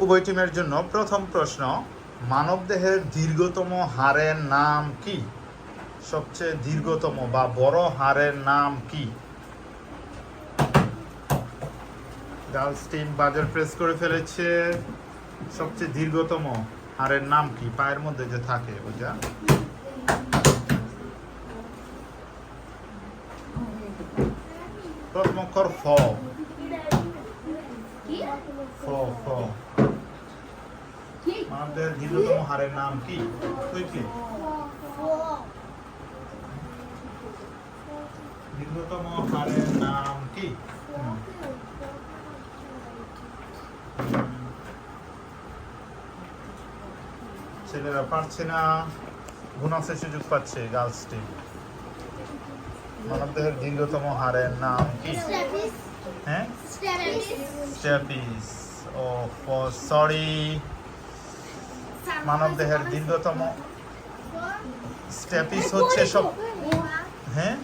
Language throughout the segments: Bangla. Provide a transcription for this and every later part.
উভয় টিমের জন্য প্রথম প্রশ্ন, মানবদেহের দীর্ঘতম হাড়ের নাম কি? সবচেয়ে দীর্ঘতম বা বড় হাড়ের নাম কি? গার্লস টিম বাজার প্রেস করে ফেলেছে। সবচেয়ে দীর্ঘতম হাড়ের নাম কি? পায়ের মধ্যে যে থাকে ওইটা। প্রথম অক্ষর ফ। ফ। মানবদেহের দীর্ঘতম হাড়ের নাম কি? কি দীর্ঘতম হাড়ের নাম কি? ছেলেরা পারছে না, বোনাসের সুযোগ পাচ্ছে গার্লস টিম। মানবদেহের দীর্ঘতম হাড়ের নাম কি? হ্যাঁ, স্ট্যাপিস। ও সরি, মানবদেহের দীর্ঘতম স্ট্যাপিস হচ্ছে সব। হ্যাঁ,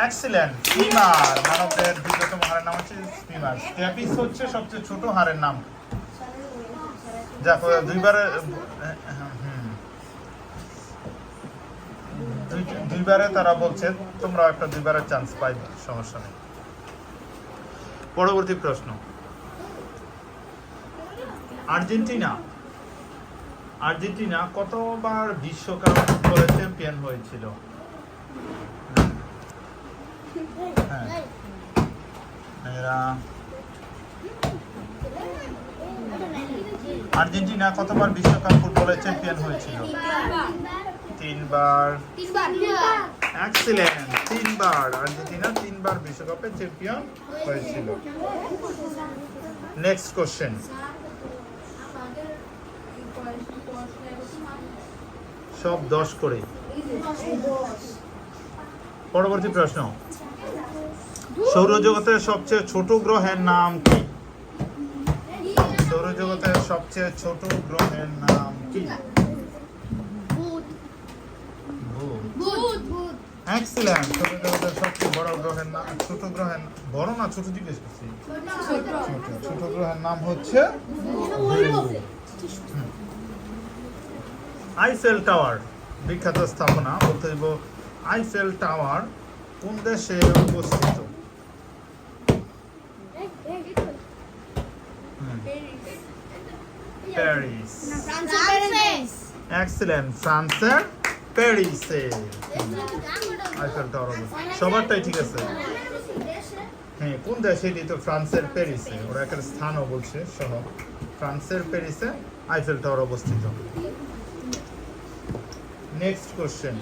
এক্সিলেন্ট। ফিমার। মানবদেহের দীর্ঘতম হাড়ের নাম হচ্ছে ফিমার। স্ট্যাপিস হচ্ছে সবচেয়ে ছোট হাড়ের নাম। দেখো দুইবারে তারা বলছে, তোমরা একটা দুইবারের চান্স পাইবে, সমস্যা নেই। পরবর্তী প্রশ্ন, আর্জেন্টিনা কতবার বিশ্বকাপ ফুটবলের চ্যাম্পিয়ন হয়েছিল? আর্জেন্টিনা কতবার বিশ্বকাপ ফুটবলের চ্যাম্পিয়ন হয়েছিল? 3 বার। এক্সিলেন্ট, 3 বার। আর্জেন্টিনা 3 বার বিশ্বকাপের চ্যাম্পিয়ন হয়েছিল। নেক্সট কোশ্চেন, সব 10 করে। পরবর্তী প্রশ্ন, সৌরজগতের সবচেয়ে ছোট গ্রহের নাম কি? সৌরজগতের সবচেয়ে ছোট গ্রহের নাম কি? এক্সিলেন্ট। সৌরজগতের সবচেয়ে বড় গ্রহের নাম, ছোট গ্রহের, বড় না ছোট জিজ্ঞেস করছি? ছোট গ্রহের নাম হচ্ছে আইফেল টাওয়ার। বিখ্যাত স্থাপনা বলতে হইব আইফেল টাওয়ার কোন দেশে অবস্থিত? প্যারিস। এক্সিলেন্ট, ফ্রান্সের প্যারিসে আইফেল টাওয়ার অবস্থিত। সবারটাই ঠিক আছে। হ্যাঁ, কোন দেশে? এটি তো ফ্রান্সের প্যারিসে। ওরা একটা স্থানও বলছে, শহর। ফ্রান্সের প্যারিসে আইফেল টাওয়ার অবস্থিত। নেক্সট কোশ্চেন,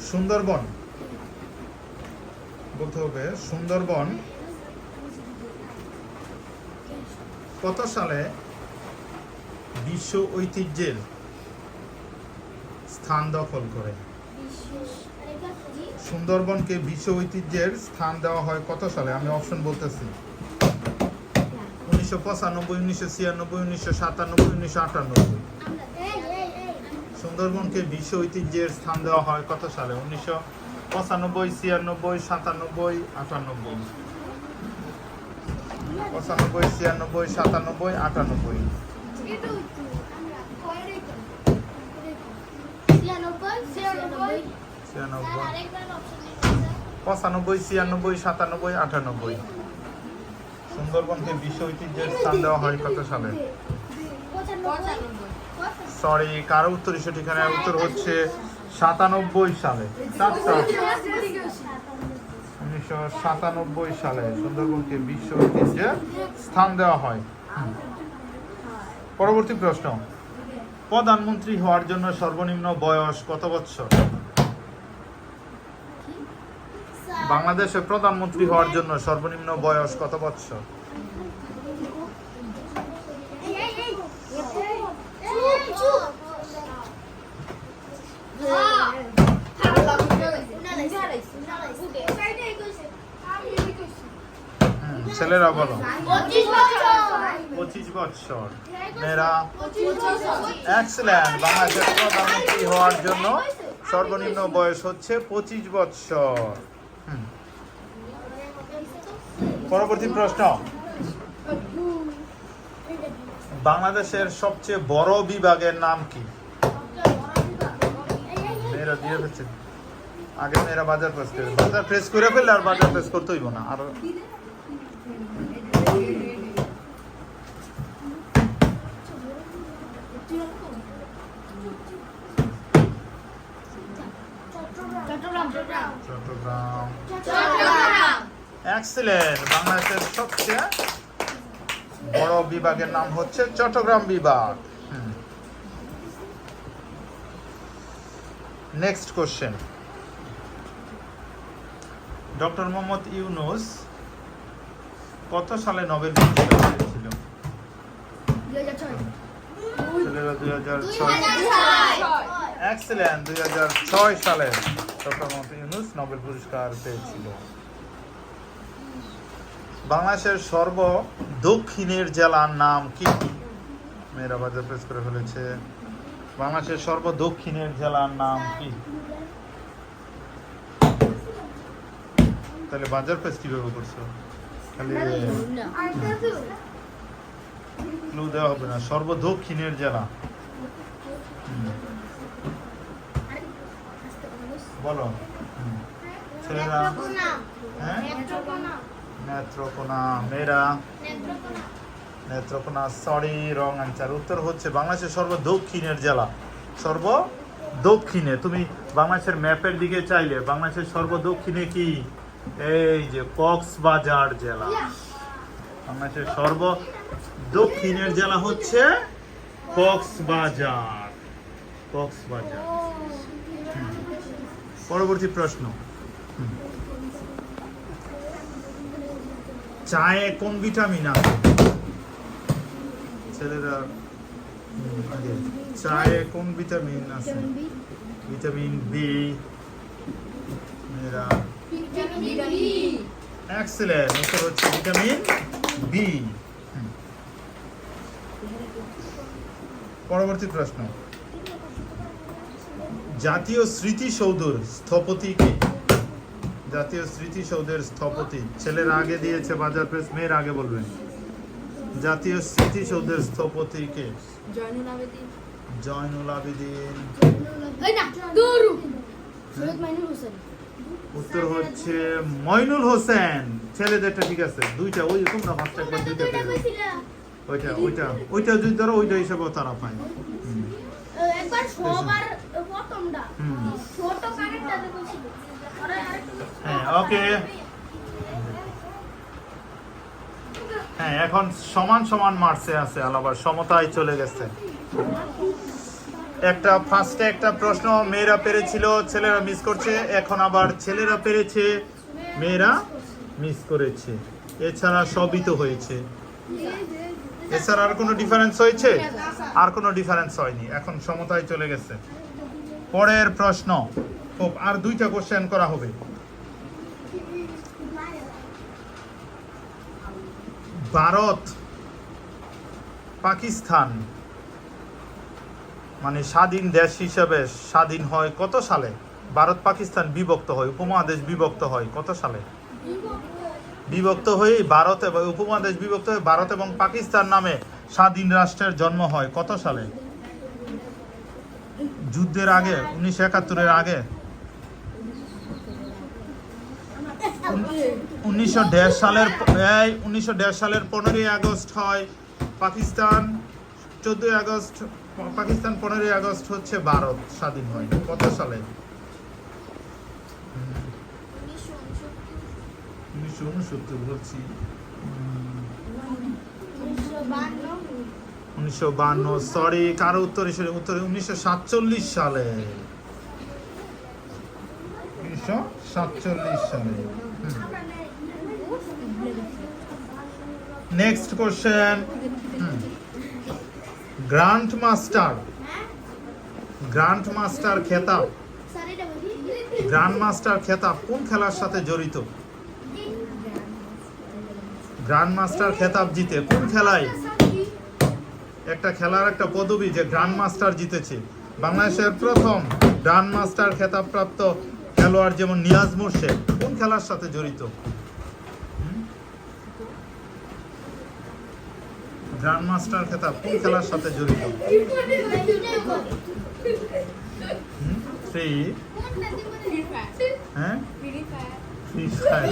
সুন্দরবন বলতে হবে। সুন্দরবন কত সালে বিশ্ব ঐতিহ্যের স্থান দখল করে? সুন্দরবনকে বিশ্ব ঐতিহ্যের স্থান দেওয়া হয় কত সালে? আমি অপশন বলতেছি, 1995, 1996, 1997, 1998। সুন্দরবনকে বিশ্ব ঐতিহ্যের স্থান দেওয়া হয় কত সালে? 1995, 96, 97, 98। 95, 96, 97, 98। 95, 96, 97, 98। সুন্দরবনকে বিশ্ব ঐতিহ্যের স্থান দেওয়া হয় কত সালে? সরি, কারো উত্তর সঠিক এখানে। উত্তর হচ্ছে 97 সালে। 1997 সালে সুন্দরবনকে বিশ্ব ঐতিহ্যের স্থান দেওয়া হয়। পরবর্তী প্রশ্ন, প্রধানমন্ত্রী হওয়ার জন্য সর্বনিম্ন বয়স কত বছর? বাংলাদেশে প্রধানমন্ত্রী হওয়ার জন্য সর্বনিম্ন বয়স কত বছর? ছেলেরা বলো। 25 বছর। মেয়েরা? এক্সেলেন্ট। বাংলাদেশের প্রধানমন্ত্রী হওয়ার জন্য সর্বনিম্ন বয়স হচ্ছে 25 বছর। পরবর্তী প্রশ্ন, বাংলাদেশের সবচেয়ে বড় বিভাগের নাম কি? মেয়েরা দিয়ে ফেলছে আগে, মেয়েরা বাজার প্রেস করে, বাজার প্রেস করে ফেললে আর বাজার প্রেস করতে হইব না। আর চট্টগ্রাম। এক্সিলেন্ট। বাংলাদেশের সবচেয়ে বড় বিভাগের নাম হচ্ছে চট্টগ্রাম বিভাগ। Next question. Doctor Mohammad Yunus কত সালে নোবেল পুরস্কার পেয়েছিল? 2006। এক্সিলেন্ট। 2006 সালে ডক্টর মোহাম্মদ ইউনূস নোবেল পুরস্কার পেয়েছিল। বাংলাদেশের সর্ব দক্ষিণের জেলার নাম কি? মেয়েরা বাজার প্রেস করে ফেলেছে। বাংলাদেশের সর্ব দক্ষিণের জেলার নাম কি? তাহলে বাজার প্রেস কিভাবে করছো? খালি ক্লু দেওয়া হবে না। সর্ব দক্ষিণের জেলা বলো। ছেলেরা হ্যাঁ, নেত্রকোনা। মেয়েরা নেত্রকোনা। Sorry, wrong answer. উত্তর হচ্ছে বাংলাদেশের সর্ব দক্ষিণের জেলা। সর্ব দক্ষিণে তুমি বাংলাদেশের ম্যাপের দিকে চাইলে বাংলাদেশের সর্ব দক্ষিণে কি? এই যে কক্সবাজার জেলা। বাংলাদেশের সর্ব দক্ষিণের জেলা হচ্ছে কক্সবাজার। কক্সবাজার। পরবর্তী প্রশ্ন। চায়ে কোন ভিটামিন আছে? ছেলেরা চায়ে কোন ভিটামিন আছে? Vitamin B. মেয়েরা এক্সিলেন্ট। উত্তর হচ্ছে ভিটামিন বি। পরবর্তী প্রশ্ন। জাতীয় স্মৃতিসৌধের স্থপতি কে? জাতীয় স্মৃতিসৌধের স্থপতি। ছেলেরা আগে দিয়েছে বাজার প্রেস, মেয়ের আগে বলবেন। জাতীয় স্মৃতিসৌধের স্থপতি কে? জয়নুল আবেদিন। উত্তর হচ্ছে মইনুল হোসেন। ছেলেদেরটা ঠিক আছে, দুইটা। ওই তোমরা ফার্স্ট একবার দুইটা পেয়ে ওইটা ওইটা ওইটা যদি ধরো ওইটা হিসাবে তারা পায়। একবার সবার প্রথমটা ছোট কানেরটা দেখেছিল। হ্যাঁ, ওকে। হ্যাঁ, এখন সমান সমান মার্কসে আছে, আলাবার সমতায় চলে গেছে। একটা ফার্স্টে একটা প্রশ্ন মেয়েরা পেরেছিল, ছেলেরা মিস করছে। এখন আবার ছেলেরা পেরেছে, মেয়েরা মিস করেছে। এছাড়া সবই তো হয়েছে। এছাড়া আর কোনো ডিফারেন্স হয়েছে? আর কোনো ডিফারেন্স হয়নি। এখন সমতায় চলে গেছে। পরের প্রশ্ন। খুব আর দুইটা কোশ্চেন করা হবে। ভারত পাকিস্তান মানে স্বাধীন দেশ হিসেবে স্বাধীন হয় কত সালে? ভারত পাকিস্তান বিভক্ত হয়, উপমহাদেশ বিভক্ত হয় কত সালে? বিভক্ত হয়ে ভারত এবং উপমহাদেশ বিভক্ত হয়ে ভারত এবং পাকিস্তান নামে স্বাধীন রাষ্ট্রের জন্ম হয় কত সালে? যুদ্ধের আগে, 1971-এর আগে। 1910 সালের 15ই আগস্ট হয় পাকিস্তান। 14ই আগস্ট পাকিস্তান, 15ই আগস্ট হচ্ছে ভারত স্বাধীন হয়। কত সালে? 1969 বলছি। 1952। সরি, কারো উত্তর হিসেবে উত্তর 1947 সালে। 1947 সালে। Next question. গ্র্যান্ড মাস্টার খেতাব কোন খেলার সাথে জড়িত? গ্র্যান্ড মাস্টার খেতাব জিতে কোন খেলায়? একটা খেলার একটা পদবি যে গ্র্যান্ড মাস্টার জিতেছে। বাংলাদেশের প্রথম গ্র্যান্ড মাস্টার খেতাব প্রাপ্ত খেলোয়াড় যেমন নিয়াজ মুর্শেদ কোন খেলার সাথে জড়িত? গ্র্যান্ড মাস্টার খেতাব কোন খেলার সাথে জড়িত? 3 হ্যাঁ ফ্রি ফায়ার।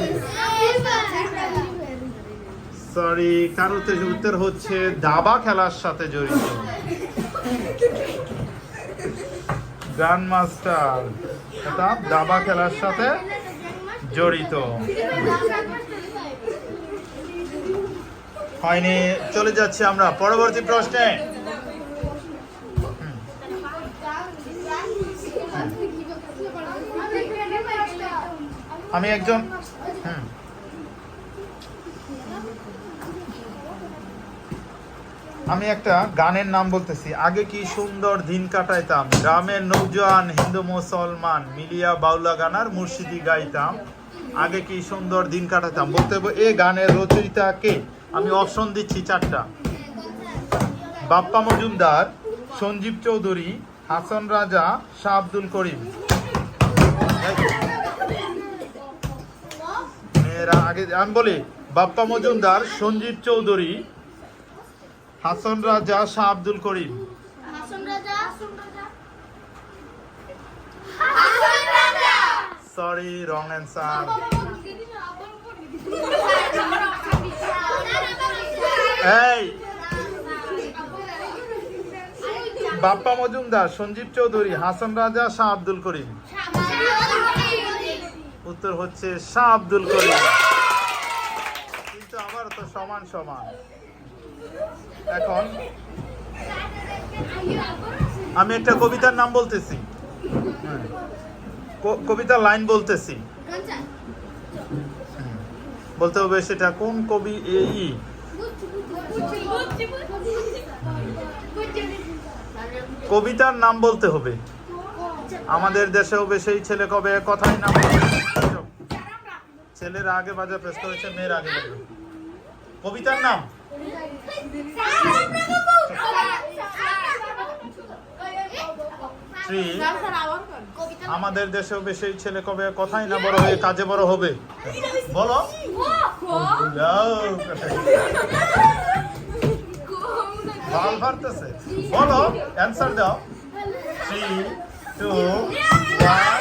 সরি, কারোতে উত্তর হচ্ছে দাবা খেলার সাথে জড়িত। গ্র্যান্ড মাস্টার খেতাব দাবা খেলার সাথে জড়িত। হয়নি, চলে যাচ্ছি আমরা পরবর্তী প্রশ্নে। আমি একজন আমি একটা গানের নাম বলতেছি। আগে কি সুন্দর দিন কাটাইতাম, গ্রামের নৌজওয়ান হিন্দু মুসলমান মিলিয়া বাউলা গানার মুর্শিদি গাইতাম। আগে কি সুন্দর দিন কাটাতাম বলতে হবে এই গানের রচয়িতা কে? আমি অপশন দিচ্ছি 4টা। বাপ্পা মজুমদার, সঞ্জীব চৌধুরী, হাসান রাজা, শাহ আব্দুল করিম। মেয়েরা আগে, আমি বলি Bappa Majumdar, Sanjeev Chowdhury, Hasan Raja, Shah Abdul Karim. Sorry, wrong answer. এই বাপ্পা মজুমদার, সঞ্জীব চৌধুরী, হাসান রাজা, শাহ আব্দুল করিম। উত্তর হচ্ছে শাহ আব্দুল করিম। কিন্তু আবার তো সমান সমান। এখন আমি একটা কবিতার নাম বলতেছি, কবিতার লাইন বলতেছি, বলতে হবে সেটা কোন কবি। এই কবিতার নাম বলতে হবে। আমাদের দেশে হবে সেই ছেলে কবে কথাই নাম। ছেলেরা আগে বাজা প্রেস করেছে, মেয়েরা আগে বাজা। কবিতার নাম আমাদের দেশে হবে সেই ছেলে কবে কথাই না বড় হয়ে কাজে বড় হবে। বলো, ভাল পারতেছে, বলো অ্যান্সার দাও। 3, 2, 1